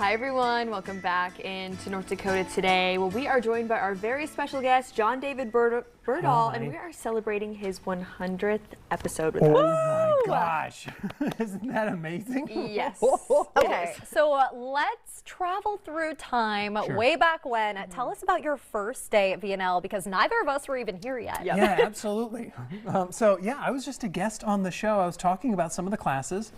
Hi everyone, welcome back into North Dakota today. Well, we are joined by our very special guest, John David Berdahl, and we are celebrating his 100th episode with us. Oh my gosh, isn't that amazing? Yes. Okay, so let's travel through time way back when. Tell us about your first day at VNL because neither of us were even here yet. Yeah, absolutely. I was just a guest on the show. I was talking about some of the classes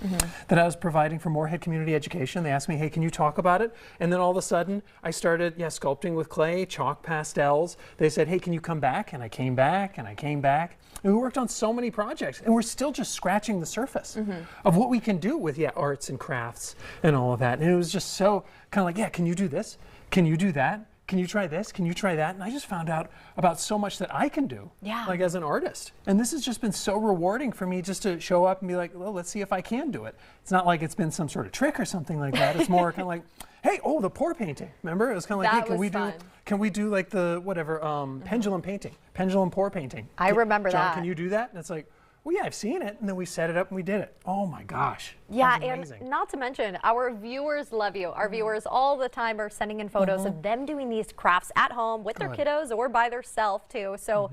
that I was providing for Moorhead Community Education. They asked me, hey, can you talk about it? And then all of a sudden, I started sculpting with clay, chalk pastels. They said, hey, can you come back? And I came back, and I came back. And we worked on so many projects, and we're still just scratching the surface of what we can do with arts and crafts and all of that. And it was just so kind of like, yeah, can you do this? Can you do that? Can you try this? Can you try that? And I just found out about so much that I can do, like as an artist. And this has just been so rewarding for me just to show up and be like, well, let's see if I can do it. It's not like it's been some sort of trick or something like that. It's more kind of like, hey, the pour painting. Remember? It was kind of like, hey, can we do like the whatever pendulum painting, pendulum pour painting? I remember John, that. can you do that? And it's like, well, yeah, I've seen it. And then we set it up and we did it. Oh my gosh. Yeah, and not to mention, our viewers love you. Our viewers all the time are sending in photos of them doing these crafts at home with their kiddos or by themselves too. So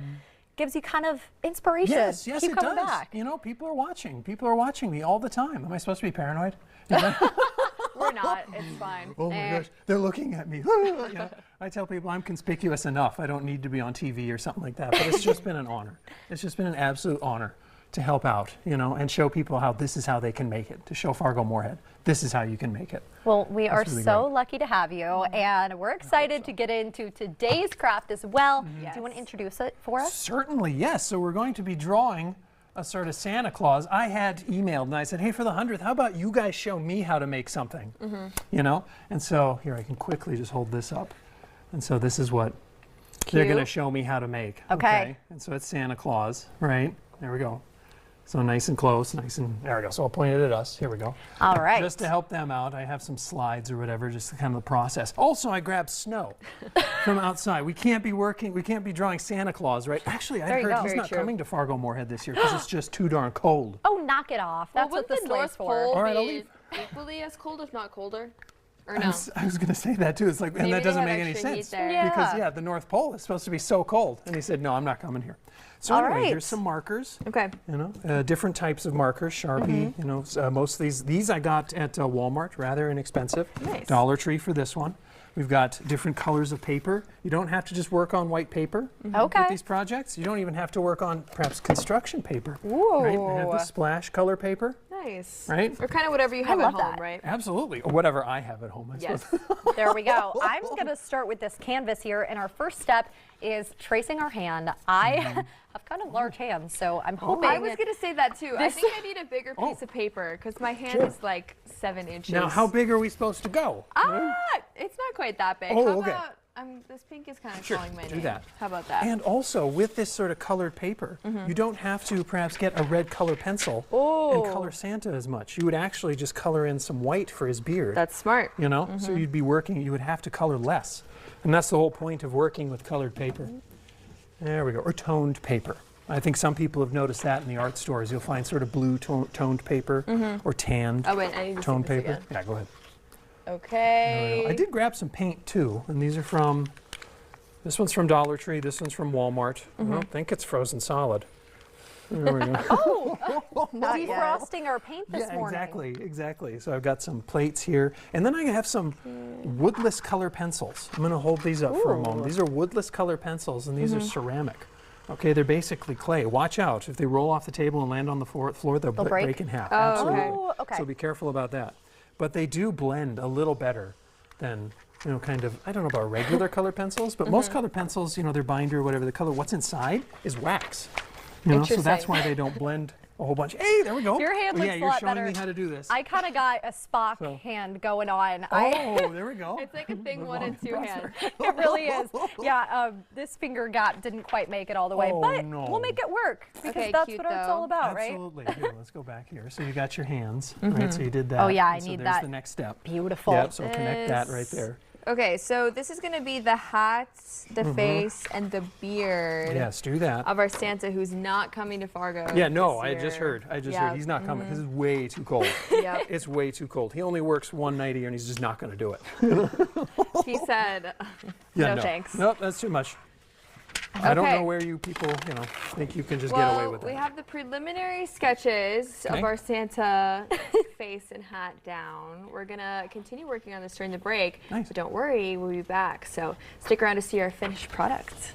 gives you kind of inspiration. Yes, Keep it coming does. back. You know, people are watching. People are watching me all the time. Am I supposed to be paranoid? We're not, it's fine. Oh my gosh, they're looking at me. I tell people I'm conspicuous enough. I don't need to be on TV or something like that. But it's just been an honor. It's just been an absolute honor to help out, and show people how this is how they can make it, to show Fargo-Moorhead, this is how you can make it. Well, we are really so great. lucky to have you, and we're excited to get into today's craft as well. Yes. Do you want to introduce it for us? Certainly, yes. So we're going to be drawing a sort of Santa Claus. I had emailed and I said, hey, for the 100th, how about you guys show me how to make something? And so here I can quickly just hold this up. And so this is what they're going to show me how to make. Okay. And so it's Santa Claus, right? There we go. So nice and close, there we go. So I'll point it at us. Here we go. All right. Just to help them out, I have some slides or whatever, just to kind of the process. Also, I grabbed snow from outside. We can't be drawing Santa Claus, right? Actually, I heard he's not coming to Fargo-Moorhead this year because it's just too darn cold. Oh, knock it off. That's what the North Pole All right, I'll leave. Equally as cold, if not colder? Or no? I was going to say that too. It's like, and that doesn't make any sense because the North Pole is supposed to be so cold. And he said, no, I'm not coming here. So anyway, here's some markers. Okay. Different types of markers, Sharpie. Most of these I got at Walmart, rather inexpensive. Nice. Dollar Tree for this one. We've got different colors of paper. You don't have to just work on white paper with these projects. You don't even have to work on perhaps construction paper. Ooh. Right? I have the splash color paper. Nice. Right? Or kind of whatever you have at home, right? Absolutely. Or whatever I have at home, I suppose. There we go. I'm going to start with this canvas here, and our first step is tracing our hand. I have kind of large hands, so I'm hoping. I was going to say that too. I think I need a bigger piece of paper because my hand is like 7 inches. Now, how big are we supposed to go? It's not quite that big. Oh, how okay. about, this pink is kind of showing my name. Do that. How about that? And also, with this sort of colored paper, you don't have to perhaps get a red color pencil and color Santa as much. You would actually just color in some white for his beard. That's smart. So you'd be working, you would have to color less. And that's the whole point of working with colored paper. There we go, or toned paper. I think some people have noticed that in the art stores. You'll find sort of blue toned paper or tanned Oh, wait, I need to toned see this paper. again. Yeah, go ahead. Okay. I did grab some paint too, and these are from, this one's from Dollar Tree, this one's from Walmart. I don't think it's frozen solid. There we go. Defrosting our paint this morning. Exactly. So I've got some plates here, and then I have some woodless color pencils. I'm going to hold these up for a moment. These are woodless color pencils, and these are ceramic. Okay, they're basically clay. Watch out. If they roll off the table and land on the floor, they'll break in half. Absolutely. Okay. So be careful about that. But they do blend a little better than, kind of, I don't know about regular color pencils, but most color pencils, their binder or whatever, the color, what's inside is wax. So that's why they don't blend a whole bunch. Hey, there we go. Your hand looks a lot better. You're showing me how to do this. I kind of got a Spock hand going on. Oh, there we go. It's like a thing 1 and 2 hands. It really is. Yeah, this finger didn't quite make it all the way, but we'll make it work because that's what it's all about, right? Absolutely. Here, let's go back here. So you got your hands, right? So you did that. Oh yeah, I so need there's that. the next step. Beautiful. Yep, so connect that right there. Okay, so this is gonna be the hat, the face, and the beard Yes, do that. of our Santa who's not coming to Fargo. Yeah, no, this I just year. heard. I just Yep. heard he's not coming. This is way too cold. Yep. It's way too cold. He only works one night a year and he's just not going to do it. He said, Yeah, no thanks. Nope, that's too much. I don't Okay. know where you people, think you can just get away with we that. have the preliminary sketches Okay. of our Santa face and hat down. We're gonna continue working on this during the break, Nice. but don't worry, we'll be back. So stick around to see our finished product.